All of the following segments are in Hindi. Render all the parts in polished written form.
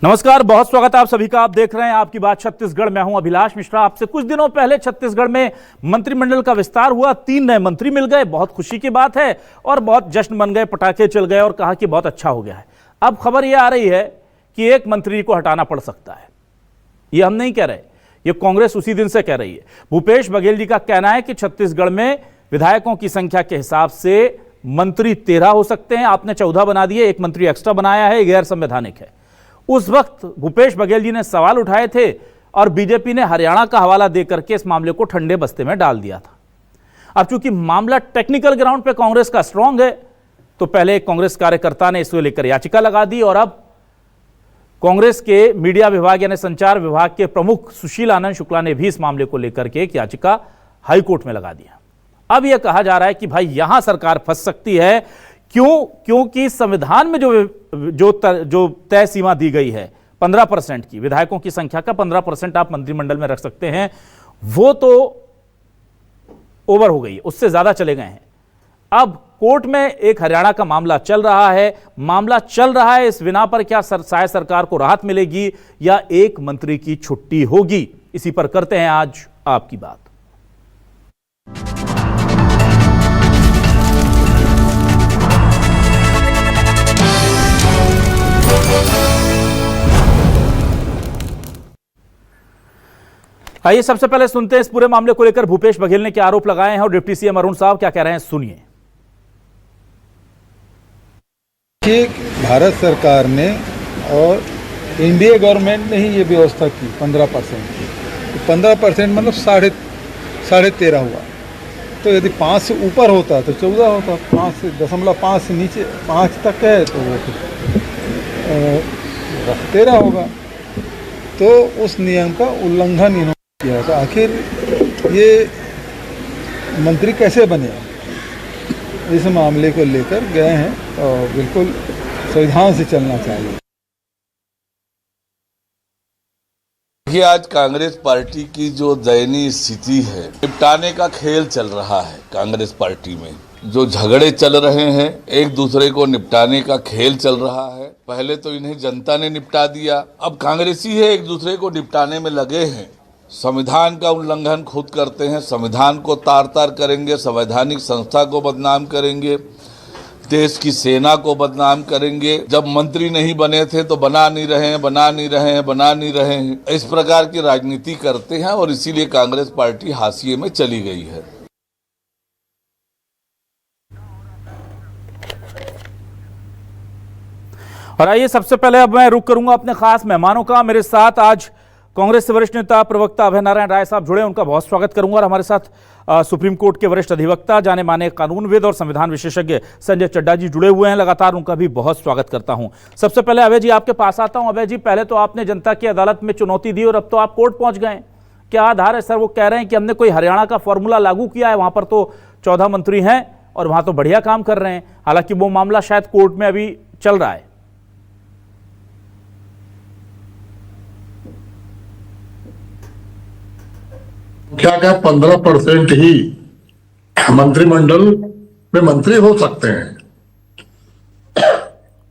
नमस्कार, बहुत स्वागत है आप सभी का। आप देख रहे हैं आपकी बात छत्तीसगढ़। मैं हूं अभिलाष मिश्रा। आपसे कुछ दिनों पहले छत्तीसगढ़ में मंत्रिमंडल का विस्तार हुआ, 3 नए मंत्री मिल गए, बहुत खुशी की बात है और बहुत जश्न बन गए, पटाखे चल गए और कहा कि बहुत अच्छा हो गया है। अब खबर यह आ रही है कि एक मंत्री को हटाना पड़ सकता है। ये हम नहीं कह रहे, ये कांग्रेस उसी दिन से कह रही है। भूपेश बघेल जी का कहना है कि छत्तीसगढ़ में विधायकों की संख्या के हिसाब से मंत्री 13 हो सकते हैं, आपने 14 बना दिए, एक मंत्री एक्स्ट्रा बनाया है, गैर संवैधानिक है। उस वक्त भूपेश बघेल जी ने सवाल उठाए थे और बीजेपी ने हरियाणा का हवाला देकर के इस मामले को ठंडे बस्ते में डाल दिया था। अब चूंकि मामला टेक्निकल ग्राउंड पे कांग्रेस का स्ट्रांग है, तो पहले एक कांग्रेस कार्यकर्ता ने इसको लेकर याचिका लगा दी और अब कांग्रेस के मीडिया विभाग यानी संचार विभाग के प्रमुख सुशील आनंद शुक्ला ने भी इस मामले को लेकर के एक याचिका हाईकोर्ट में लगा दिया। अब यह कहा जा रहा है कि भाई यहां सरकार फंस सकती है। क्योंकि संविधान में जो तय सीमा दी गई है 15% की, विधायकों की संख्या का 15% आप मंत्रिमंडल में रख सकते हैं, वो तो ओवर हो गई है, उससे ज्यादा चले गए हैं। अब कोर्ट में एक हरियाणा का मामला चल रहा है। इस बिना पर क्या शायद सरकार को राहत मिलेगी या एक मंत्री की छुट्टी होगी, इसी पर करते हैं आज आपकी बात। आइए सबसे पहले सुनते हैं इस पूरे मामले को लेकर भूपेश बघेल ने क्या आरोप लगाए हैं और डिप्टी सीएम अरुण साहब क्या कह रहे हैं, सुनिए। कि भारत सरकार ने और इंडिया गवर्नमेंट ने ही ये व्यवस्था की 15% की, तो 15% मतलब साढ़े 13 हुआ। तो यदि 5 से ऊपर होता तो 14 होता, 5.5 से नीचे 5 तक है तो वो 13 होगा। तो उस नियम का उल्लंघन इन्होंने किया। तो आखिर ये मंत्री कैसे बने, इस मामले को लेकर गए हैं और बिल्कुल संविधान से चलना चाहिए। देखिए, आज कांग्रेस पार्टी की जो दयनीय स्थिति है, निपटाने का खेल चल रहा है। कांग्रेस पार्टी में जो झगड़े चल रहे हैं, एक दूसरे को निपटाने का खेल चल रहा है। पहले तो इन्हें जनता ने निपटा दिया, अब कांग्रेसी है एक दूसरे को निपटाने में लगे हैं। संविधान का उल्लंघन खुद करते हैं, संविधान को तार तार करेंगे, संवैधानिक संस्था को बदनाम करेंगे, देश की सेना को बदनाम करेंगे। जब मंत्री नहीं बने थे तो बना नहीं रहे हैं, इस प्रकार की राजनीति करते हैं और इसीलिए कांग्रेस पार्टी हाशिए में चली गई है। और आइए सबसे पहले अब मैं रुक करूंगा अपने खास मेहमानों का। मेरे साथ आज कांग्रेस के वरिष्ठ नेता प्रवक्ता अभय नारायण राय साहब जुड़े, उनका बहुत स्वागत करूंगा। और हमारे साथ सुप्रीम कोर्ट के वरिष्ठ अधिवक्ता, जाने माने कानूनविद और संविधान विशेषज्ञ संजय चड्ढा जी जुड़े हुए हैं लगातार, उनका भी बहुत स्वागत करता हूं। सबसे पहले अभय जी आपके पास आता हूं। अभय जी, पहले तो आपने जनता की अदालत में चुनौती दी और अब तो आप कोर्ट पहुंच गए, क्या आधार है सर? वो कह रहे हैं कि हमने कोई हरियाणा का फॉर्मूला लागू किया है, वहां पर तो 14 मंत्री हैं और वहां तो बढ़िया काम कर रहे हैं। हालांकि वो मामला शायद कोर्ट में अभी चल रहा है। क्या 15% ही मंत्रिमंडल में मंत्री हो सकते हैं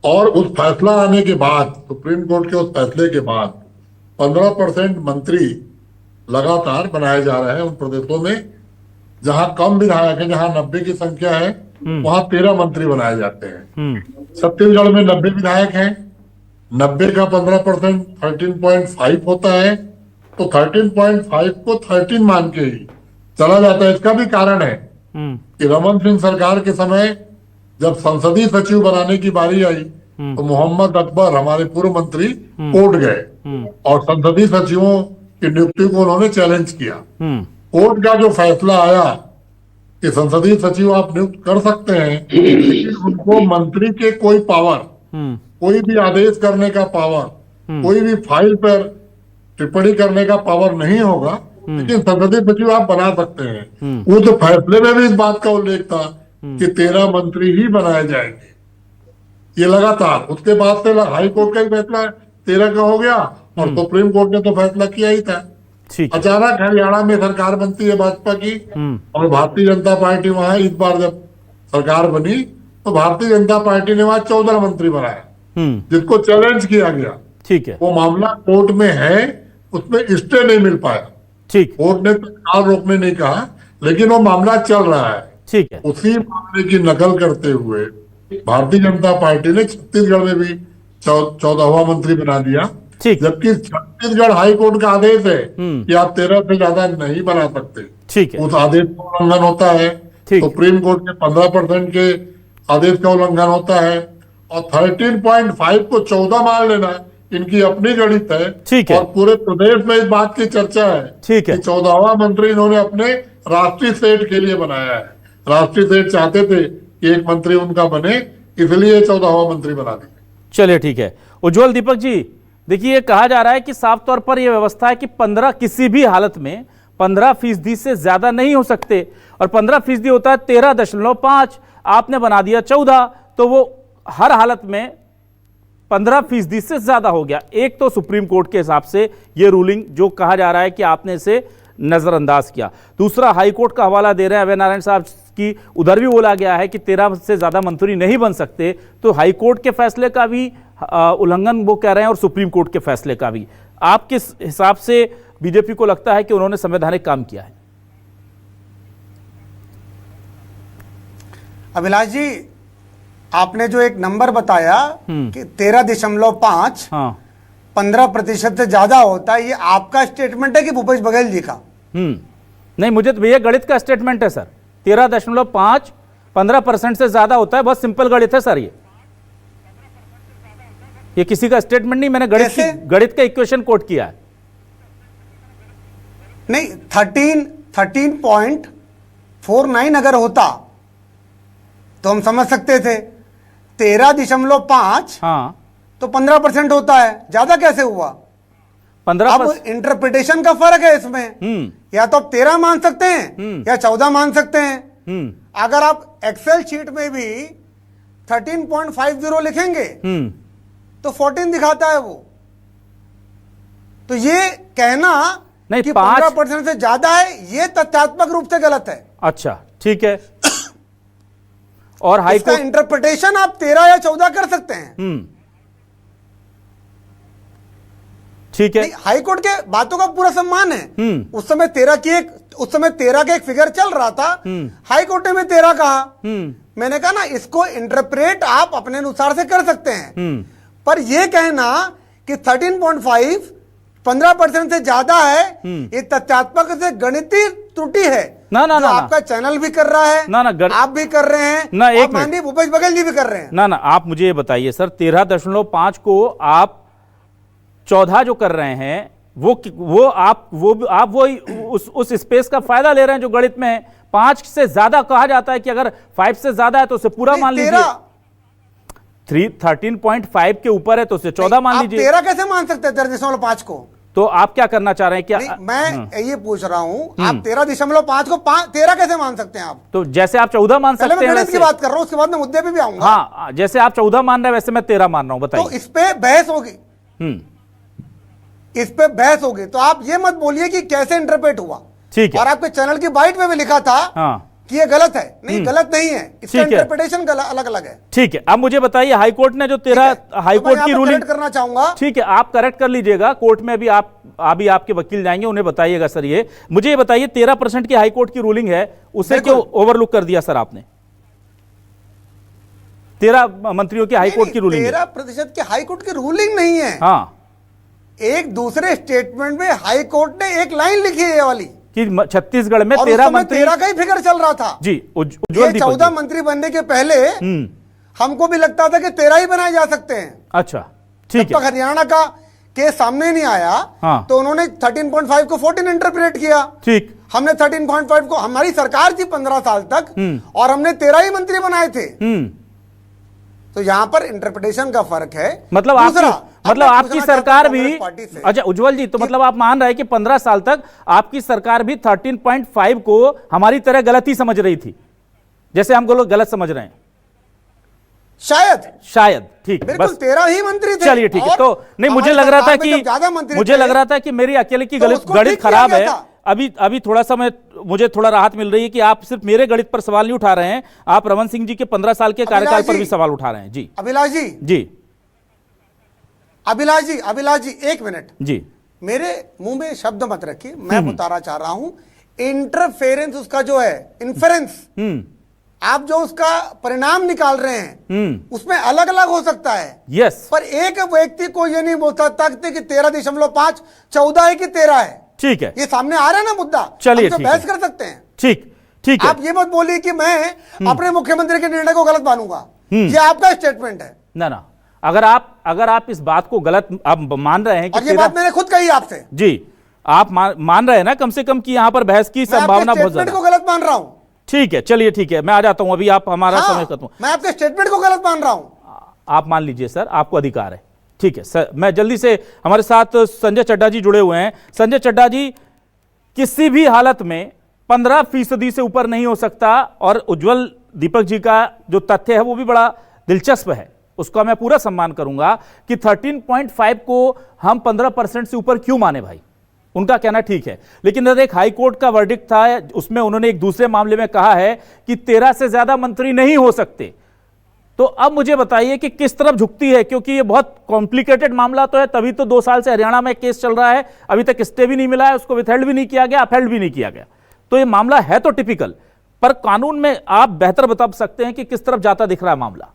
और उस फैसला आने के बाद, सुप्रीम कोर्ट के उस फैसले के बाद 15% मंत्री लगातार बनाए जा रहे हैं उन प्रदेशों में जहां कम विधायक है, जहां 90 की संख्या है, वहां 13 मंत्री बनाए जाते हैं। छत्तीसगढ़ में 90 विधायक हैं, 90 का 15% 13.5 होता है, तो 13.5 को 13 मान के ही चला जाता है। इसका भी कारण है कि रमन सिंह सरकार के समय जब संसदीय सचिव बनाने की बारी आई तो मोहम्मद अकबर हमारे पूर्व मंत्री कोर्ट गए और संसदीय सचिवों की नियुक्ति को उन्होंने चैलेंज किया। कोर्ट का जो फैसला आया कि संसदीय सचिव आप नियुक्त कर सकते हैं, लेकिन उनको मंत्री के कोई पावर, कोई भी आदेश करने का पावर, कोई भी फाइल पर टिप्पणी करने का पावर नहीं होगा, लेकिन संसदीय सचिव आप बना सकते हैं। वो तो फैसले में भी इस बात का उल्लेख था कि 13 मंत्री ही बनाए जाएंगे। ये लगातार उसके बाद से हाई कोर्ट का ही फैसला 13 का हो गया और सुप्रीम कोर्ट ने तो फैसला किया ही था। अचानक हरियाणा में सरकार बनती है भाजपा की और भारतीय जनता पार्टी वहां इस बार जब सरकार बनी तो भारतीय जनता पार्टी ने वहां 14 मंत्री बनाए जिसको चैलेंज किया गया। ठीक है, वो मामला कोर्ट में है, उसमें स्टे नहीं मिल पाया। ठीक, कोर्ट ने तत्काल रोकने नहीं कहा, लेकिन वो मामला चल रहा है। ठीक है, उसी मामले की नकल करते हुए भारतीय जनता पार्टी ने छत्तीसगढ़ में भी 14वां मंत्री बना दिया, ठीक, जबकि छत्तीसगढ़ हाई कोर्ट का आदेश है कि आप 13 से ज्यादा नहीं बना सकते। ठीक है, उस आदेश का उल्लंघन होता है। ठीक। सुप्रीम कोर्ट के 15% के आदेश का उल्लंघन होता है, और 13.5 को 14 मान लेना इनकी अपनी गणित है। ठीक है। और पूरे प्रदेश में इस बात की चर्चा है, ठीक है। कि 14वां मंत्री इन्होंने अपने राष्ट्रीय सेठ के लिए बनाया है। राष्ट्रीय सेठ चाहते थे कि एक मंत्री उनका बने, इसलिए 14वां मंत्री बना दिया। चलिए ठीक है। उज्जवल दीपक जी, देखिए कहा जा रहा है कि साफ तौर पर यह व्यवस्था है कि 15 किसी भी हालत में 15% से ज्यादा नहीं हो सकते, और 15% होता है 13.5, आपने बना दिया 14, तो वो हर हालत में 15% से ज्यादा हो गया। एक तो सुप्रीम कोर्ट के हिसाब से ये रूलिंग जो कहा जा रहा है कि आपने इसे नजरअंदाज किया, दूसरा हाई कोर्ट का हवाला दे रहे हैं अभय नारायण साहब की, उधर भी बोला गया है कि 13 से ज्यादा मंत्री नहीं बन सकते, तो हाई कोर्ट के फैसले का भी उल्लंघन वो कह रहे हैं और सुप्रीम कोर्ट के फैसले का भी। आप किस हिसाब से बीजेपी को लगता है कि उन्होंने संवैधानिक काम किया है? अभिलाष जी, आपने जो एक नंबर बताया कि 13.5 हाँ, 15% से ज्यादा होता है, ये आपका स्टेटमेंट है कि भूपेश बघेल जी का? नहीं, मुझे तो भैया गणित का स्टेटमेंट है सर। 13.5 15% से ज्यादा होता है, बहुत सिंपल गणित है सर। ये किसी का स्टेटमेंट नहीं, मैंने गणित का इक्वेशन कोट किया है। नहीं, 13.49 अगर होता तो हम समझ सकते थे। 13.5 हाँ, तो 15% होता है, ज्यादा कैसे हुआ? 15%। अब इंटरप्रिटेशन का फर्क है इसमें। या तो आप 13 मान सकते हैं या 14 मान सकते हैं। अगर आप एक्सेल शीट में भी 13.50 लिखेंगे तो 14 दिखाता है वो। तो ये कहना नहीं, कि 15% से ज्यादा है, ये तथ्यात्मक रूप से गलत है। अच्छा, ठीक है। और हाई इसका कोर्ट इंटरप्रिटेशन आप 13 या 14 कर सकते हैं। ठीक है, हाई कोर्ट के बातों का पूरा सम्मान है। उस समय 13 का एक फिगर चल रहा था, हाई कोर्ट ने में 13 कहा। मैंने कहा ना, इसको इंटरप्रेट आप अपने अनुसार से कर सकते हैं, पर यह कहना कि 13.5 15% से ज्यादा है, ये तथ्यात्मक से गणितीय त्रुटि है। ना ना जो ना, आपका चैनल भी कर रहा है, ना ना, आप भी कर रहे हैं, ना, एक मिनट, माननीय भूपेश बघेल जी भी कर रहे हैं। ना ना, आप मुझे ये बताइए सर, 13.5 को आप 14 जो कर रहे हैं, वो उस स्पेस का फायदा ले रहे हैं जो गणित में है। 5 से ज्यादा कहा जाता है कि अगर 5 से ज्यादा है तो उसे पूरा मान लीजिए, 13.5 के ऊपर है तो उसे 14 मान लीजिए। 13 कैसे मान सकते हैं 13.5 को? तो आप क्या करना चाह रहे हैं? क्या मैं ये पूछ रहा हूं, आप 13.5 को 13 कैसे मान सकते हैं आप? तो जैसे आप 14 मान सकते हैं, मैं गणित की बात कर रहा हूं, उसके बाद मैं मुद्दे पे भी आऊंगा। हाँ, जैसे आप 14 मान रहे हैं वैसे मैं 13 मान रहा हूं, बताइए। तो इस पे बहस होगी, इस पे बहस होगी, तो आप ये मत बोलिए कि कैसे इंटरप्रेट हुआ। ठीक है। और आपके चैनल की बाइट में भी लिखा था कि ये गलत है। नहीं, गलत नहीं है, इसका इंटरप्रिटेशन अलग अलग है। ठीक है, अब मुझे बताइए, हाईकोर्ट ने जो 13 हाईकोर्ट की रूलिंग करना चाहूंगा। ठीक है, आप करेक्ट कर लीजिएगा, कोर्ट में भी अभी आपके वकील जाएंगे, उन्हें बताइएगा सर। ये मुझे ये बताइए, 13% की हाईकोर्ट की रूलिंग है, उसे क्यों ओवरलुक कर दिया सर आपने? 13 मंत्रियों की हाईकोर्ट की रूलिंग 13% की हाईकोर्ट की रूलिंग नहीं है। हाँ, एक दूसरे स्टेटमेंट में हाईकोर्ट ने एक लाइन लिखी है, ये वाली, कि छत्तीसगढ़ में 13 मंत्री, 13 का ही फिगर चल रहा था जी। ये 14 मंत्री बनने के पहले हमको भी लगता था कि 13 ही बनाए जा सकते हैं। अच्छा, ठीक है। हरियाणा का केस सामने नहीं आया, हाँ, तो उन्होंने 13.5 को 14 इंटरप्रेट किया। ठीक, हमने 13.5 को, हमारी सरकार थी 15 साल तक और हमने 13 ही मंत्री बनाए थे। तो यहां पर इंटरप्रिटेशन का फर्क है। मतलब आपकी सरकार भी, अच्छा उज्जवल जी, तो मतलब आप मान रहे हैं कि 15 साल तक आपकी सरकार भी 13.5 को हमारी तरह गलत ही समझ रही थी, जैसे हम लोग गलत समझ रहे हैं? शायद ठीक, बस 13 ही मंत्री थे। चलिए ठीक है। तो नहीं, मुझे लग रहा था कि मेरी अकेले की गणित खराब है। अभी थोड़ा सा मुझे थोड़ा राहत मिल रही है कि आप सिर्फ मेरे गणित पर सवाल नहीं उठा रहे हैं, आप रमन सिंह जी के 15 साल के कार्यकाल पर भी सवाल उठा रहे हैं। जी अभिलाष जी, अभिलाष जी एक मिनट, जी मेरे मुंह में शब्द मत रखिए, मैं बताना चाह रहा हूं इंटरफेरेंस उसका जो है इन्फेरेंस, आप जो उसका परिणाम निकाल रहे हैं उसमें अलग अलग हो सकता है। यस, पर एक व्यक्ति को ये नहीं बोल सकता कि 13.5 14 है कि 13 है। ठीक है, ये सामने आ रहा है ना मुद्दा, चलिए, हम तो ठीक बहस है। कर सकते हैं। ठीक है। आप ये मत बोलिए कि मैं अपने मुख्यमंत्री के निर्णय को गलत मानूंगा, ये आपका स्टेटमेंट है। ना, अगर आप इस बात को गलत आप मान रहे हैं कि और ये बात मैंने खुद कही आपसे जी, आप मान रहे हैं ना कम से कम कि यहां पर बहस की संभावना बहुत ज्यादा। को गलत मान रहा हूं। ठीक है, चलिए ठीक है, मैं आ जाता हूं, अभी आप हमारा समय खत्म। मैं आपके स्टेटमेंट को गलत मान रहा हूं। आप मान लीजिए सर, आपको अधिकार है। ठीक है सर, मैं जल्दी से, हमारे साथ संजय चड्ढा जी जुड़े हुए हैं। संजय चड्ढा जी, किसी भी हालत में 15% से ऊपर नहीं हो सकता, और उज्जवल दीपक जी का जो तथ्य है वो भी बड़ा दिलचस्प है, उसका मैं पूरा सम्मान करूंगा कि 13.5 को हम 15% से ऊपर क्यों माने भाई, उनका कहना ठीक है। लेकिन एक हाई कोर्ट का वर्डिक्ट था, उसमें उन्होंने एक दूसरे मामले में कहा है कि 13 से ज्यादा मंत्री नहीं हो सकते। तो अब मुझे बताइए कि किस तरफ झुकती है, क्योंकि ये बहुत कॉम्प्लिकेटेड मामला तो है, तभी तो 2 साल से हरियाणा में केस चल रहा है, अभी तक स्टे भी नहीं मिला है, उसको विथहेल्ड भी नहीं किया गया, अपहेल्ड भी नहीं किया गया। तो ये मामला है तो टिपिकल, पर कानून में आप बेहतर बता सकते हैं कि किस तरफ जाता दिख रहा है मामला।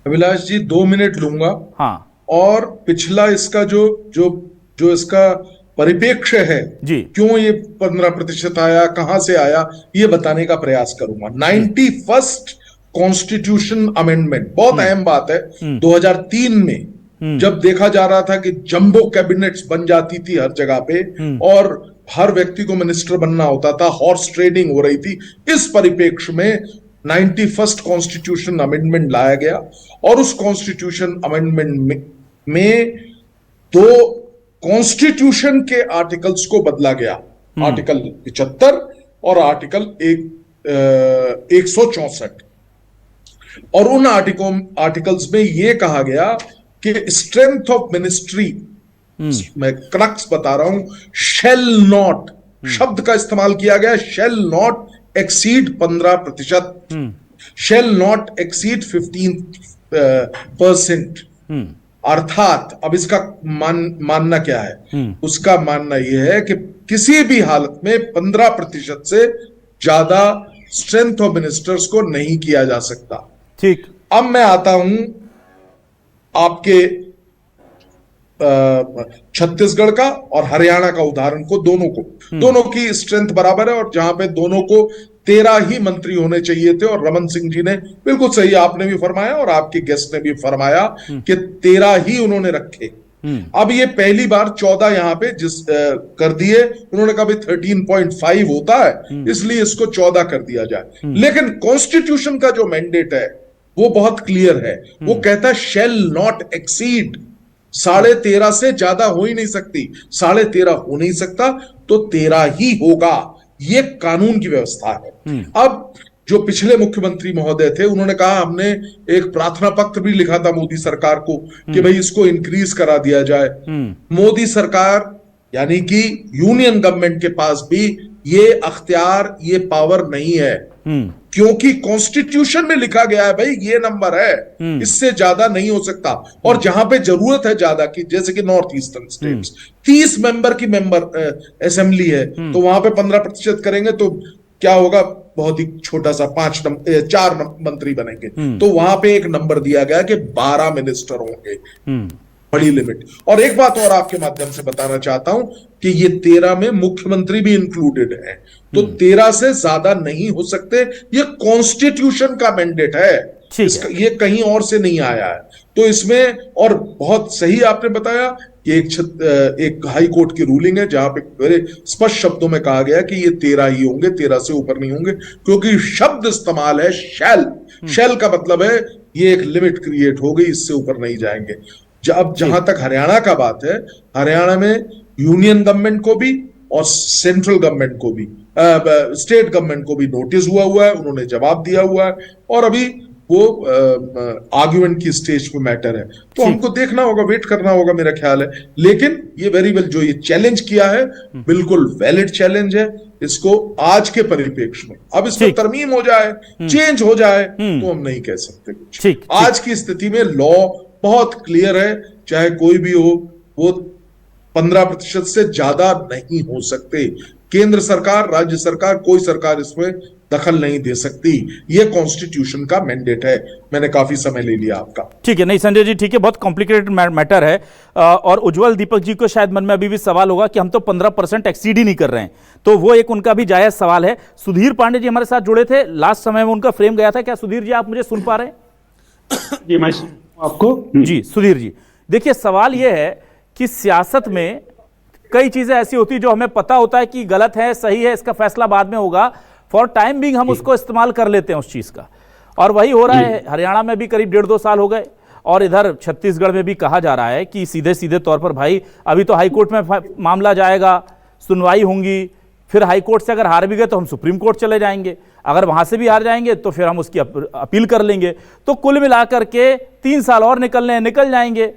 अभिलाष जी 2 मिनट लूंगा। हाँ, और पिछला इसका जो इसका परिप्रेक्ष्य है जी, क्यों ये 15% आया, कहां से आया, ये बताने का प्रयास करूंगा। 91st कॉन्स्टिट्यूशन अमेंडमेंट बहुत अहम बात है। 2003 में जब देखा जा रहा था कि जंबो कैबिनेट्स बन जाती थी हर जगह पे और हर व्यक्ति को मिनिस्टर बनना होता था, हॉर्स ट्रेडिंग हो रही थी, इस परिप्रेक्ष्य में 91st कॉन्स्टिट्यूशन अमेंडमेंट लाया गया। और उस कॉन्स्टिट्यूशन अमेंडमेंट में 2 कॉन्स्टिट्यूशन के आर्टिकल्स को बदला गया, आर्टिकल 75 और आर्टिकल 164। और उन आर्टिकल्स में यह कहा गया कि स्ट्रेंथ ऑफ मिनिस्ट्री, मैं क्रक्स बता रहा हूं, शेल नॉट, शब्द का इस्तेमाल किया गया, shall not exceed 15%, shall not exceed 15%। अर्थात अब इसका मानना क्या है, उसका मानना यह है कि किसी भी हालत में 15% से ज्यादा स्ट्रेंथ ऑफ मिनिस्टर्स को नहीं किया जा सकता। ठीक, अब मैं आता हूं आपके छत्तीसगढ़ का और हरियाणा का उदाहरण को, दोनों की स्ट्रेंथ बराबर है, और जहां पे दोनों को 13 ही मंत्री होने चाहिए थे, और रमन सिंह जी ने बिल्कुल सही, आपने भी फरमाया और आपके गेस्ट ने भी फरमाया कि 13 ही उन्होंने रखे। अब ये पहली बार 14 यहां पे कर दिए, उन्होंने कहा 13.5 होता है इसलिए इसको 14 कर दिया जाए। लेकिन कॉन्स्टिट्यूशन का जो मैंडेट है वो बहुत क्लियर है, वो कहता है शेल नॉट एक्सीड, 13.5 से ज्यादा हो ही नहीं सकती, 13.5 हो नहीं सकता तो 13 ही होगा, ये कानून की व्यवस्था है। अब जो पिछले मुख्यमंत्री महोदय थे उन्होंने कहा हमने एक प्रार्थना पत्र भी लिखा था मोदी सरकार को कि भाई इसको इंक्रीज करा दिया जाए। मोदी सरकार यानी कि यूनियन गवर्नमेंट के पास भी ये अख्तियार, ये पावर नहीं है, क्योंकि कॉन्स्टिट्यूशन में लिखा गया है भाई ये नंबर है, इससे ज्यादा नहीं हो सकता। और जहां पे जरूरत है ज्यादा की, जैसे कि नॉर्थ ईस्टर्न स्टेट्स 30 मेंबर की असेंबली है, तो वहां पे 15% करेंगे तो क्या होगा, बहुत ही छोटा सा 4 मंत्री बनेंगे। तो वहां पे एक नंबर दिया गया कि 12 मिनिस्टर होंगे, बड़ी लिमिट। और एक बात और आपके माध्यम से बताना चाहता हूं कि ये 13 में मुख्यमंत्री भी इंक्लूडेड है, तो 13 से ज्यादा नहीं हो सकते, ये कॉन्स्टिट्यूशन का मैंडेट है, ये कहीं और से नहीं आया है। तो इसमें, और बहुत सही आपने बताया कि एक हाई कोर्ट की रूलिंग है जहां पे बड़े स्पष्ट शब्दों में कहा गया कि ये 13 ही होंगे, 13 से ऊपर नहीं होंगे, क्योंकि शब्द इस्तेमाल है शैल का मतलब है ये एक लिमिट क्रिएट हो गई, इससे ऊपर नहीं जाएंगे। अब जहां तक हरियाणा का बात है, हरियाणा में यूनियन गवर्नमेंट को भी और सेंट्रल गवर्नमेंट को भी, स्टेट गवर्नमेंट को भी नोटिस हुआ है, उन्होंने जवाब दिया हुआ है, और अभी वो आर्ग्यूमेंट की स्टेज पे मैटर है, तो हमको देखना होगा, वेट करना होगा मेरा ख्याल है। लेकिन ये वेरी वेल जो ये चैलेंज किया है बिल्कुल वैलिड चैलेंज है, इसको आज के परिप्रेक्ष्य में, अब इसमें तरमीम हो जाए, चेंज हो जाए तो हम नहीं कह सकते कुछ। आज की स्थिति में लॉ बहुत क्लियर है, चाहे कोई भी हो, वो 15% से ज्यादा नहीं हो सकते। केंद्र सरकार, राज्य सरकार, कोई सरकार इसमें दखल नहीं दे सकती। ये कॉन्स्टिट्यूशन का मैंडेट है। मैंने काफी समय ले लिया आपका। ठीक है, नहीं संजय जी, ठीक है, बहुत कॉम्प्लिकेटेड मैटर है। और उज्जवल दीपक जी को शायद मन में अभी भी सवाल होगा कि हम तो 15% एक्सीड ही नहीं कर रहे हैं, तो वो एक उनका भी जायज सवाल है। सुधीर पांडे जी हमारे साथ जुड़े थे, लास्ट समय में उनका फ्रेम गया था। क्या सुधीर जी आप मुझे सुन पा रहे हैं? जी मैं आपको जी सुधीर जी, देखिए सवाल यह है कि सियासत में कई चीजें ऐसी होती है जो हमें पता होता है कि गलत है, सही है, इसका फैसला बाद में होगा। फॉर टाइम बिंग हम उसको इस्तेमाल कर लेते हैं उस चीज का, और वही हो रहा है। हरियाणा में भी करीब 1.5-2 साल हो गए, और इधर छत्तीसगढ़ में भी कहा जा रहा है कि सीधे सीधे तौर पर भाई अभी तो हाईकोर्ट में मामला जाएगा, सुनवाई होंगी, फिर हाईकोर्ट से अगर हार भी गए तो हम सुप्रीम कोर्ट चले जाएंगे, अगर वहां से भी हार जाएंगे तो फिर हम उसकी अपील कर लेंगे। तो कुल मिलाकर के 3 साल और निकल जाएंगे,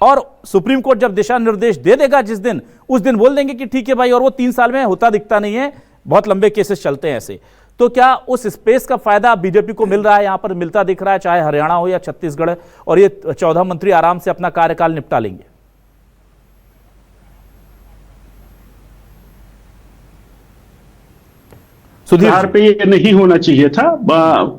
और सुप्रीम कोर्ट जब दिशा निर्देश दे देगा जिस दिन, उस दिन बोल देंगे कि ठीक है भाई, और वो 3 साल में होता दिखता नहीं है, बहुत लंबे केसेस चलते हैं ऐसे। तो क्या उस स्पेस का फायदा बीजेपी को मिल रहा है, यहां पर मिलता दिख रहा है, चाहे हरियाणा हो या छत्तीसगढ़, और ये 14 मंत्री आराम से अपना कार्यकाल निपटा लेंगे? बिहार पे ये नहीं होना चाहिए था।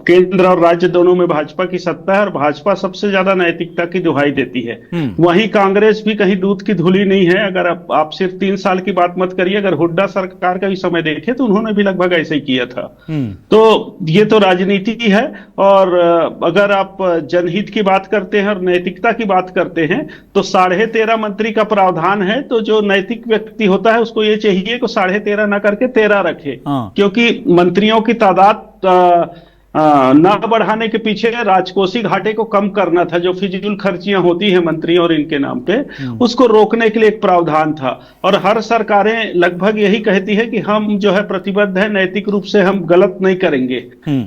केंद्र और राज्य दोनों में भाजपा की सत्ता है, और भाजपा सबसे ज्यादा नैतिकता की दुहाई देती है। वहीं कांग्रेस भी कहीं दूध की धुली नहीं है। अगर आप सिर्फ 3 साल की बात मत करिए, अगर हुड्डा सरकार का भी समय देखें तो उन्होंने भी लगभग ऐसे ही किया था। तो ये तो राजनीति है। और अगर आप जनहित की बात करते हैं और नैतिकता की बात करते हैं तो 13.5 मंत्री का प्रावधान है। तो जो नैतिक व्यक्ति होता है उसको ये चाहिए कि 13.5 ना करके 13 रखे, क्योंकि मंत्रियों की तादाद न बढ़ाने के पीछे राजकोषीय घाटे को कम करना था। जो फिजूल खर्चियां होती हैं मंत्रियों और इनके नाम पे, उसको रोकने के लिए एक प्रावधान था। और हर सरकारें लगभग यही कहती है कि हम जो है प्रतिबद्ध है, नैतिक रूप से हम गलत नहीं करेंगे।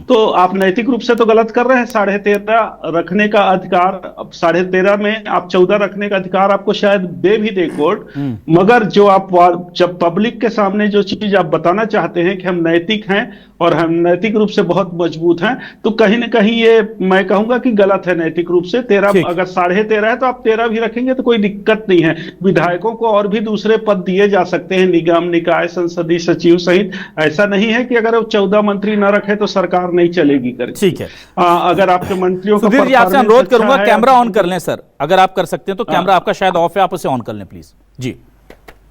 तो आप नैतिक रूप से तो गलत कर रहे हैं। 13.5 रखने का अधिकार, अब 13.5 में आप 14 रखने का अधिकार आपको शायद दे भी दे कोर्ट, मगर जो आप जब पब्लिक के सामने जो चीज आप बताना चाहते हैं कि हम नैतिक हैं और हम नैतिक रूप से बहुत मजबूत हैं, तो कहीं ना कहीं ये मैं कहूंगा कि गलत है नैतिक रूप से। 13 अगर 13.5 है तो आप 13 भी रखेंगे तो कोई दिक्कत नहीं है। विधायकों को और भी दूसरे पद दिए जा सकते हैं, निगम निकाय, संसदीय सचिव सहित। ऐसा नहीं है कि अगर वो 14 मंत्री न रखे तो सरकार नहीं चलेगी करके। ठीक है, अगर आपके मंत्रियों को सुधीर जी आपसे अनुरोध करूंगा कैमरा ऑन कर लें सर, अगर आप कर सकते हैं तो। कैमरा आपका शायद ऑफ है, आप उसे ऑन कर लें प्लीज। जी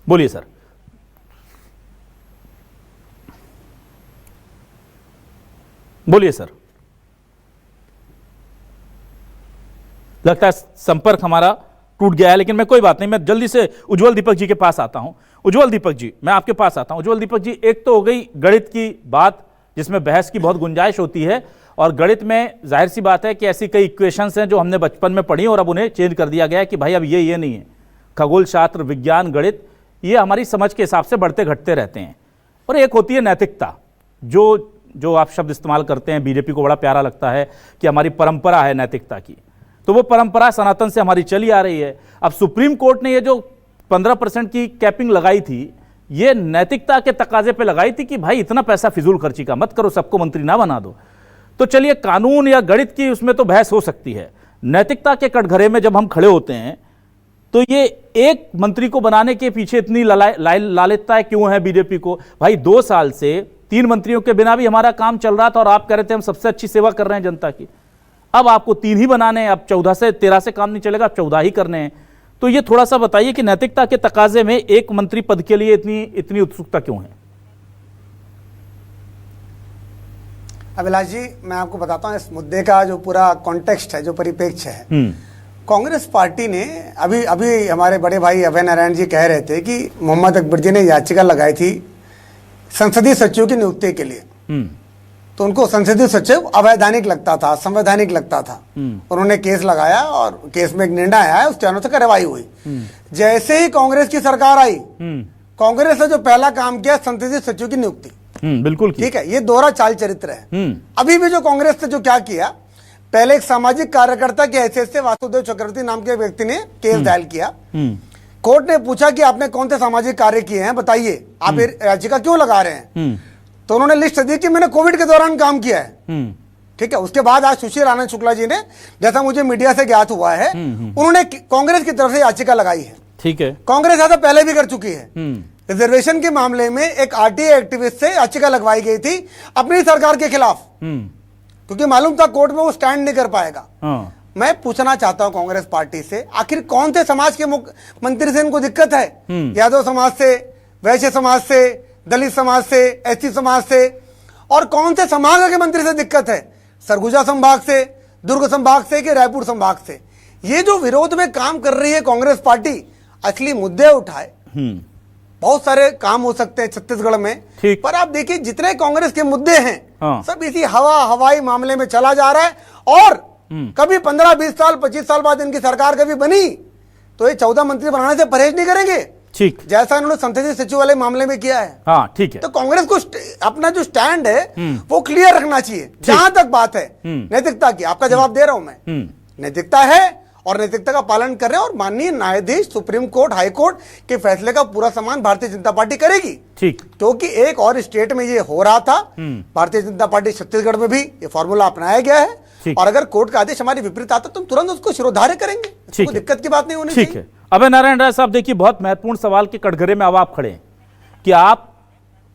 बोलिए सर। बोलिए सर। लगता है संपर्क हमारा टूट गया है, लेकिन मैं कोई बात नहीं, मैं जल्दी से उज्जवल दीपक जी के पास आता हूं। उज्जवल दीपक जी, मैं आपके पास आता हूं। उज्जवल दीपक जी, एक तो हो गई गणित की बात जिसमें बहस की बहुत गुंजाइश होती है, और गणित में जाहिर सी बात है कि ऐसी कई इक्वेशंस हैं जो हमने बचपन में पढ़ी और अब उन्हें चेंज कर दिया गया है कि भाई अब ये नहीं है। खगोल शास्त्र, विज्ञान, गणित, ये हमारी समझ के हिसाब से बढ़ते घटते रहते हैं। और एक होती है नैतिकता, जो आप शब्द इस्तेमाल करते हैं, बीजेपी को बड़ा प्यारा लगता है कि हमारी परंपरा है नैतिकता की। तो वो परंपरा सनातन से हमारी चली आ रही है। अब सुप्रीम कोर्ट ने ये जो 15% की कैपिंग लगाई थी, ये नैतिकता के तकाजे पे लगाई थी कि भाई इतना पैसा फिजूल खर्ची का मत करो, सबको मंत्री ना बना दो। तो चलिए, कानून या गणित की उसमें तो बहस हो सकती है। नैतिकता के कटघरे में जब हम खड़े होते हैं तो ये एक मंत्री को बनाने के पीछे इतनी लालित्यता क्यों है बीजेपी को? भाई 2 साल से 3 मंत्रियों के बिना भी हमारा काम चल रहा था, और आप कह रहे थे हम सबसे अच्छी सेवा कर रहे हैं जनता की। अब आपको 3 ही बनाने हैं, अब 14 से 13 से काम नहीं चलेगा, अब 14 ही करने हैं। तो ये थोड़ा सा बताइए कि नैतिकता के तकाजे में एक मंत्री पद के लिए इतनी उत्सुकता क्यों है? अभिलाष जी, मैं आपको बताता हूं इस मुद्दे का जो पूरा कॉन्टेक्स्ट है, जो परिप्रेक्ष्य है। कांग्रेस पार्टी ने अभी हमारे बड़े भाई अभय नारायण जी कह रहे थे कि मोहम्मद अकबर जी ने याचिका लगाई थी संसदीय सचिव की नियुक्ति के लिए। तो उनको संसदीय सचिव अवैधानिक लगता था, संवैधानिक लगता था। उन्होंने केस लगाया और केस में एक निर्णय आया, उसके अनुसार कार्रवाई हुई। जैसे ही कांग्रेस की सरकार आई, कांग्रेस ने जो पहला काम किया, संसदीय सचिव की नियुक्ति। बिल्कुल ठीक है, ये दोहरा चाल चरित्र है। अभी भी जो कांग्रेस ने जो क्या किया, पहले एक सामाजिक कार्यकर्ता के हैसियत से वासुदेव चक्रवर्ती नाम के व्यक्ति ने केस दायर किया। कोर्ट ने पूछा कि आपने कौन से सामाजिक कार्य किए हैं, बताइए, आप ये याचिका क्यों लगा रहे हैं? तो उन्होंने लिस्ट दी कि मैंने कोविड के दौरान काम किया है। ठीक है। उसके बाद आज सुशील आनंद शुक्ला जी ने, जैसा मुझे मीडिया से ज्ञात हुआ है, उन्होंने कांग्रेस की तरफ से याचिका लगाई है। ठीक है। कांग्रेस ऐसा पहले भी कर चुकी है। रिजर्वेशन के मामले में एक आरटीआई एक्टिविस्ट से याचिका लगवाई गई थी अपनी सरकार के खिलाफ, क्योंकि मालूम था कोर्ट में वो स्टैंड नहीं कर पाएगा। मैं पूछना चाहता हूं कांग्रेस पार्टी से, आखिर कौन से समाज के मंत्री से इनको दिक्कत है? यादव समाज से, वैश्य समाज से, दलित समाज से, एसटी समाज से, और कौन से समाज के मंत्री से दिक्कत है? सरगुजा संभाग से, दुर्ग संभाग से, कि रायपुर संभाग से? ये जो विरोध में काम कर रही है कांग्रेस पार्टी, असली मुद्दे उठाए। बहुत सारे काम हो सकते हैं छत्तीसगढ़ में, पर आप देखिए जितने कांग्रेस के मुद्दे हैं सब इसी हवाई मामले में चला जा रहा है। और कभी 15, 20 साल, 25 साल बाद इनकी सरकार कभी बनी तो ये 14 मंत्री बनाने से परहेज नहीं करेंगे, ठीक, जैसा इन्होंने संसदीय सचिवालय मामले में किया है। हाँ, ठीक है। तो कांग्रेस को अपना जो स्टैंड है वो क्लियर रखना चाहिए। जहां तक बात है नैतिकता की, आपका जवाब दे रहा हूं मैं, नैतिकता है और नैतिकता का पालन कर रहे हैं, और माननीय न्यायाधीश सुप्रीम कोर्ट, हाई कोर्ट के फैसले का पूरा सम्मान भारतीय जनता पार्टी करेगी। ठीक, क्योंकि एक और स्टेट में ये हो रहा था, भारतीय जनता पार्टी छत्तीसगढ़ में भी ये फॉर्मूला अपनाया गया है, और अगर कोर्ट का आदेश हमारे विपरीत आता तो हम तुरंत उसको शिरोधार्य करेंगे, कोई दिक्कत की बात नहीं होनी चाहिए। ठीक है। अभय नारायण राय साहब, देखिए बहुत महत्वपूर्ण सवाल के कटघरे में अब आप खड़े हैं कि आप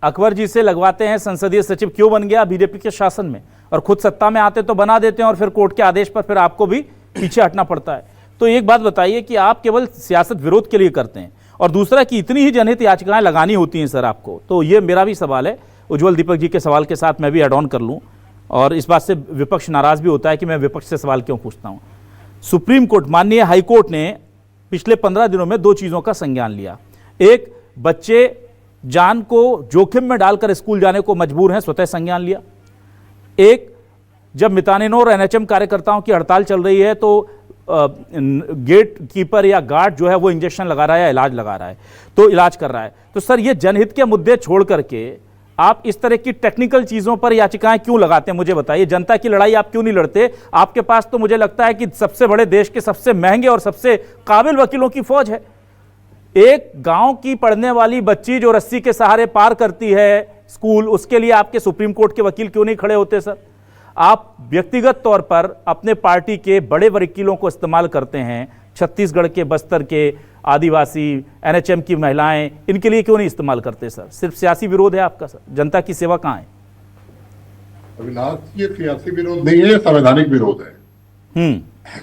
अकबर जी से लगवाते हैं संसदीय सचिव क्यों बन गया बीजेपी के शासन में, और खुद सत्ता में आते तो बना देते हैं और फिर कोर्ट के आदेश पर फिर आपको भी पीछे हटना पड़ता है। तो एक बात बताइए कि आप केवल सियासत विरोध के लिए करते हैं, और दूसरा कि इतनी ही जनहित याचिकाएं लगानी होती हैं सर आपको, तो ये मेरा भी सवाल है, उज्जवल दीपक जी के सवाल के साथ मैं भी एड ऑन कर लूं, और इस बात से विपक्ष नाराज भी होता है कि मैं विपक्ष से सवाल क्यों पूछता हूं। सुप्रीम कोर्ट, माननीय हाई कोर्ट ने पिछले 15 दिनों में 2 चीजों का संज्ञान लिया। एक, बच्चे जान को जोखिम में डालकर स्कूल जाने को मजबूर हैं, स्वतः संज्ञान लिया। एक, जब मितानिनों और एनएचएम कार्यकर्ताओं की हड़ताल चल रही है तो गेट कीपर या गार्ड जो है वो इंजेक्शन लगा रहा है या इलाज लगा रहा है, तो इलाज कर रहा है। तो सर ये जनहित के मुद्दे छोड़ करके आप इस तरह की टेक्निकल चीजों पर याचिकाएं क्यों लगाते हैं, मुझे बताइए। जनता की लड़ाई आप क्यों नहीं लड़ते? आपके पास तो मुझे लगता है कि सबसे बड़े, देश के सबसे महंगे और सबसे काबिल वकीलों की फौज है। एक गांव की पढ़ने वाली बच्ची जो रस्सी के सहारे पार करती है स्कूल, उसके लिए आपके सुप्रीम कोर्ट के वकील क्यों नहीं खड़े होते सर? आप व्यक्तिगत तौर पर अपने पार्टी के बड़े वकीलों को इस्तेमाल करते हैं, छत्तीसगढ़ के, बस्तर के आदिवासी, एनएचएम की महिलाएं, इनके लिए क्यों नहीं इस्तेमाल करते सर? सिर्फ सियासी विरोध है आपका सर, जनता की सेवा कहां है? अविनाश, ये सियासी विरोध नहीं है, संवैधानिक विरोध है।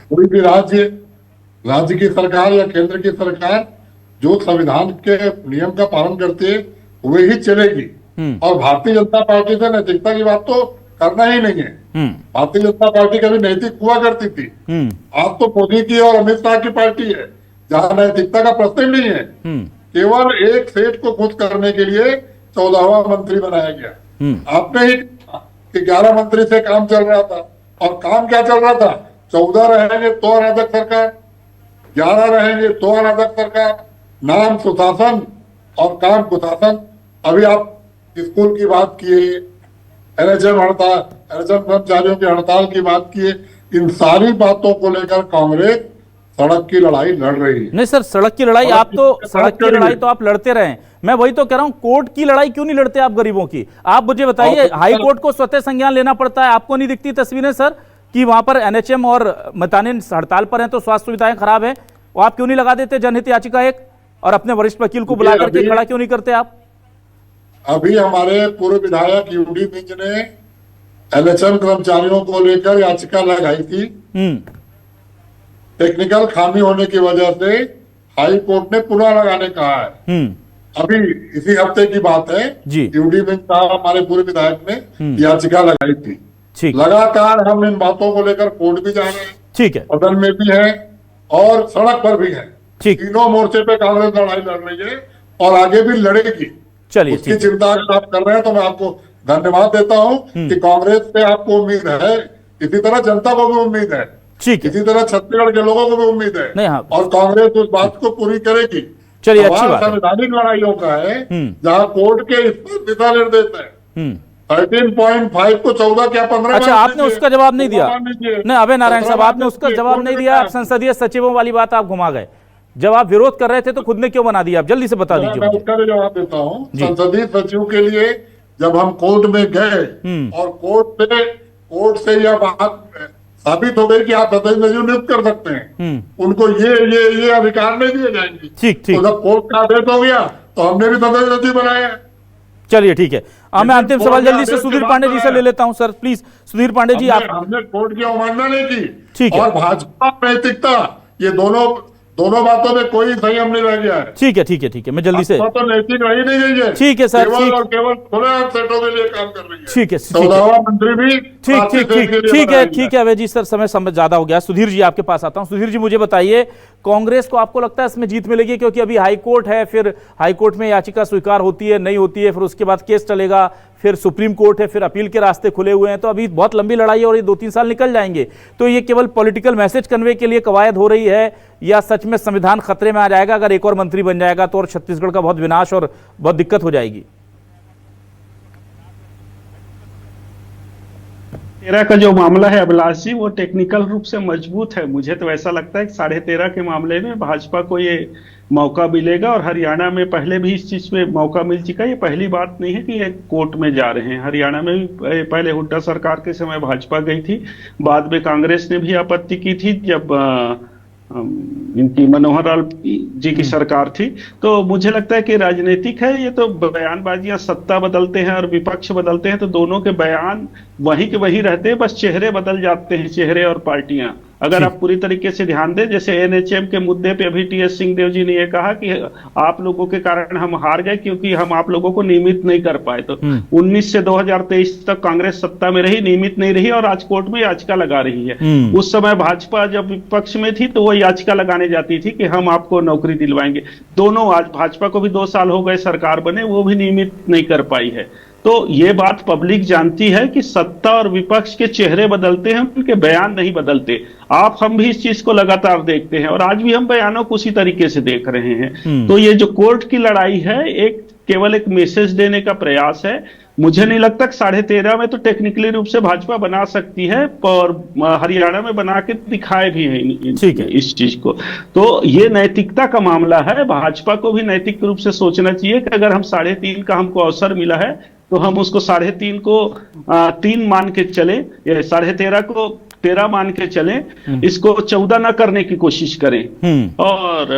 कोई भी राज्य की सरकार या केंद्र की सरकार जो संविधान के नियम का पालन करती है वही चलेगी, और भारतीय जनता पार्टी से नैतिकता की बात तो करना ही नहीं है। भारतीय जनता पार्टी कभी नैतिक हुआ करती थी, आज तो मोदी की और अमित शाह की पार्टी है जहां नैतिकता का प्रश्न ही नहीं है। केवल एक सेठ को खुद करने के लिए 14वां मंत्री बनाया गया। आपने ही कि 11 मंत्री से काम चल रहा था, और काम क्या चल रहा था? 14 रहेंगे तो अराजक सरकार, 11 रहेंगे तो अराजक सरकार, नाम सुशासन और काम कुशासन। अभी आप स्कूल की बात किए, एनएचएम हड़ताल, एनएचएम कर्मचारियों की हड़ताल की बात किए, इन सारी बातों को लेकर कांग्रेस सड़क की लड़ाई लड़ रही है। नहीं सर, सड़क की लड़ाई आप तो, सड़क की लड़ाई तो आप लड़ते रहे, मैं वही तो कह रहा हूं, कोर्ट की लड़ाई क्यों नहीं लड़ते आप गरीबों की? आप मुझे बताइए, हाई कोर्ट को स्वतः संज्ञान लेना पड़ता है, आपको नहीं दिखती तस्वीरें सर कि वहां पर एनएचएम और मितानिन हड़ताल पर हैं तो स्वास्थ्य सुविधाएं खराब है, वो आप क्यों नहीं लगा देते जनहित याचिका एक, और अपने वरिष्ठ वकील को बुला करके खड़ा क्यों नहीं करते आप? अभी हमारे पूर्व विधायक यूडी मिंज ने एनएचएम कर्मचारियों को लेकर याचिका लगाई थी। टेक्निकल खामी होने की वजह से हाई कोर्ट ने पुनः लगाने कहा है। अभी इसी हफ्ते की बात है, यूडी मिंज साहब हमारे पूर्व विधायक ने याचिका लगाई थी। लगातार हम इन बातों को लेकर कोर्ट भी जा रहे हैं, ठीक है, सदन में भी है और सड़क पर भी है। तीनों मोर्चे पे कांग्रेस लड़ाई लड़ रही है और आगे भी लड़ेगी। चलिए, उसकी चिंता अगर आप कर रहे हैं तो मैं आपको धन्यवाद देता हूं कि कांग्रेस से आपको उम्मीद है, इसी तरह जनता को भी उम्मीद है, इसी तरह छत्तीसगढ़ के लोगों को भी उम्मीद है, और कांग्रेस उस बात को पूरी करेगी। चलिए, अच्छी बात है। संवैधानिक लड़ाइयों का है जहां कोर्ट के इस पर दिशा निर्देश है। 13.5 को 14 क्या 15? अच्छा, आपने उसका जवाब नहीं दिया। नहीं अभय नारायण साहब, आपने उसका जवाब नहीं दिया। आप संसदीय सचिवों वाली बात आप घुमा गए। जब आप विरोध कर रहे थे तो खुद ने क्यों बना दिया? आप जल्दी से बता दीजिए। मैं उसका भी जवाब देता हूँ। संसदीय सचिव के लिए जब हम कोर्ट में गए और कोर्ट से कोर्ट से यह बात साबित हो गई कि आप सतत सचिव नियुक्त कर सकते हैं, उनको ये अधिकार नहीं दिए जाएंगे। ठीक ठीक। तो जब कोर्ट का आदेश हो गया तो हमने भी सतत सचिव बनाया। चलिए ठीक है, मैं अंतिम सवाल जल्दी से सुधीर पांडे जी से ले लेता हूं सर, प्लीज सुधीर पांडे जी। हमने कोर्ट की अवमानना नहीं की। ठीक है। और भाजपा नैतिकता, ये दोनों बातों में कोई संयम नहीं रह गया है। ठीक है ठीक है ठीक है, मैं जल्दी से। तो नैतिक रही नहीं गई है। ठीक है सर, केवल और केवल खुले सेटों के लिए काम कर रही है। ठीक है 14वां मंत्री भी ठीक ठीक ठीक ठीक है अभय जी। सर समय ज्यादा हो गया, सुधीर जी आपके पास आता हूं। सुधीर जी मुझे बताइए, कांग्रेस को आपको लगता है इसमें जीत मिलेगी? क्योंकि अभी हाई कोर्ट है, फिर हाई कोर्ट में याचिका स्वीकार होती है नहीं होती है, फिर उसके बाद केस चलेगा, फिर सुप्रीम कोर्ट है, फिर अपील के रास्ते खुले हुए हैं, तो अभी बहुत लंबी लड़ाई है और ये 2-3 साल निकल जाएंगे। तो ये केवल पॉलिटिकल मैसेज कन्वे के लिए कवायद हो रही है या सच में संविधान खतरे में आ जाएगा अगर एक और मंत्री बन जाएगा तो, और छत्तीसगढ़ का बहुत विनाश और बहुत दिक्कत हो जाएगी? 13 का जो मामला है अभिलाष जी, वो टेक्निकल रूप से मजबूत है। मुझे तो ऐसा लगता है कि 13.5 के मामले में भाजपा को ये मौका मिलेगा, और हरियाणा में पहले भी इस चीज में मौका मिल चुका है। ये पहली बात नहीं है कि ये कोर्ट में जा रहे हैं। हरियाणा में भी पहले हुड्डा सरकार के समय भाजपा गई थी, बाद में कांग्रेस ने भी आपत्ति की थी जब इनकी मनोहर लाल जी की सरकार थी। तो मुझे लगता है कि राजनीतिक है ये, तो बयानबाजियां, सत्ता बदलते हैं और विपक्ष बदलते हैं तो दोनों के बयान वही के वही रहते हैं, बस चेहरे बदल जाते हैं, चेहरे और पार्टियां। अगर आप पूरी तरीके से ध्यान दें, जैसे एनएचएम के मुद्दे पे अभी टीएस सिंहदेव जी ने यह कहा कि आप लोगों के कारण हम हार गए क्योंकि हम आप लोगों को नियमित नहीं कर पाए। तो 19 से 2023 तक कांग्रेस सत्ता में रही, नियमित नहीं रही और आज कोर्ट में याचिका लगा रही है। उस समय भाजपा जब विपक्ष में थी तो वो याचिका लगाने जाती थी कि हम आपको नौकरी दिलवाएंगे। दोनों, आज भाजपा को भी 2 साल हो गए सरकार बने, वो भी नियमित नहीं कर पाई है। तो ये बात पब्लिक जानती है कि सत्ता और विपक्ष के चेहरे बदलते हैं, उनके बयान नहीं बदलते। हम भी इस चीज को लगातार देखते हैं और आज भी हम बयानों को उसी तरीके से देख रहे हैं। तो ये जो कोर्ट की लड़ाई है, केवल एक मैसेज देने का प्रयास है। मुझे नहीं लगता कि 13.5 में तो टेक्निकली रूप से भाजपा बना सकती है, और हरियाणा में बना के दिखाए भी है इस चीज को। तो ये नैतिकता का मामला है। भाजपा को भी नैतिक रूप से सोचना चाहिए कि अगर हम 3.5 का हमको अवसर मिला है तो हम उसको 3.5 को 3 मान के चले, 13.5 को 13 मान के चले, इसको 14 ना करने की कोशिश करें। और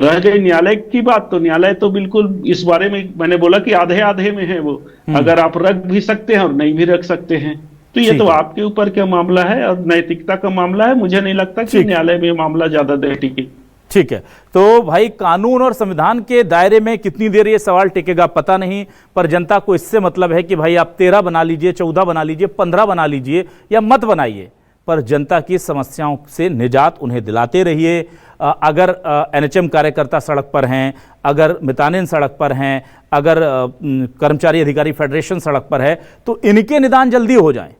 रह गई न्यायालय की बात, तो न्यायालय तो बिल्कुल इस बारे में मैंने बोला कि आधे आधे में है वो। अगर आप रख भी सकते हैं और नहीं भी रख सकते हैं, तो ये तो आपके ऊपर का मामला है और नैतिकता का मामला है। मुझे नहीं लगता कि न्यायालय में मामला ज्यादा देर टिके। ठीक है, तो भाई कानून और संविधान के दायरे में कितनी देर ये सवाल टिकेगा पता नहीं, पर जनता को इससे मतलब है कि भाई आप 13 बना लीजिए, 14 बना लीजिए, 15 बना लीजिए या मत बनाइए, पर जनता की समस्याओं से निजात उन्हें दिलाते रहिए। अगर एनएचएम कार्यकर्ता सड़क पर हैं, अगर मितानिन सड़क पर हैं, अगर कर्मचारी अधिकारी फेडरेशन सड़क पर है, तो इनके निदान जल्दी हो जाएं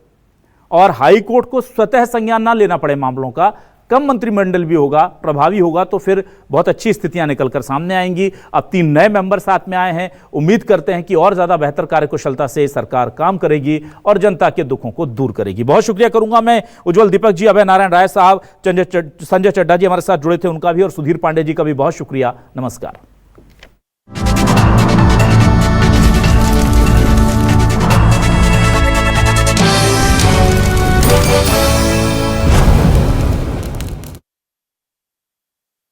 और हाई कोर्ट को स्वतः संज्ञान ना लेना पड़े मामलों का। कम मंत्रिमंडल भी होगा, प्रभावी होगा, तो फिर बहुत अच्छी स्थितियां निकलकर सामने आएंगी। अब 3 नए मेंबर साथ में आए हैं, उम्मीद करते हैं कि और ज्यादा बेहतर कार्यकुशलता से सरकार काम करेगी और जनता के दुखों को दूर करेगी। बहुत शुक्रिया करूंगा मैं उज्जवल दीपक जी, अभय नारायण राय साहब, संजय चड्ढा जी हमारे साथ जुड़े थे, उनका भी, और सुधीर पांडे जी का भी बहुत शुक्रिया। नमस्कार।